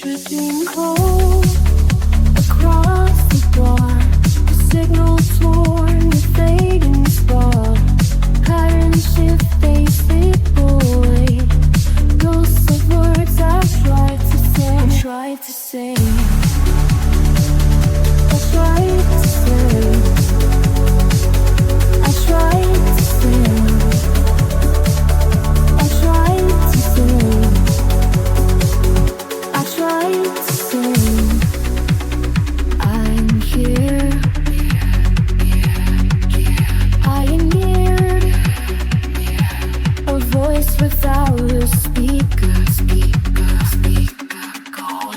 Drifting cold across the bar, the signal torn, the fading spark. Currents shift, they slip away. Ghosts of words I tried to say, I tried to say, I tried to say, I tried to say, I tried to say, I tried to say, I'm here, I am near, a voice without a speaker, call.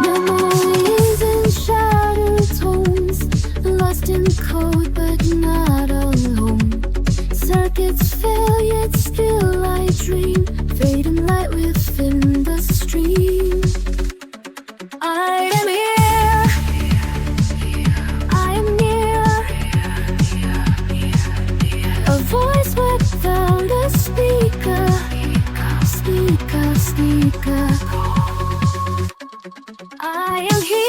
Memories in shattered tones, lost in code but not alone. Circuits fail yet still I dream, fading light within the stream. I am here, I am near, a voice without a speaker, speaker. I am here.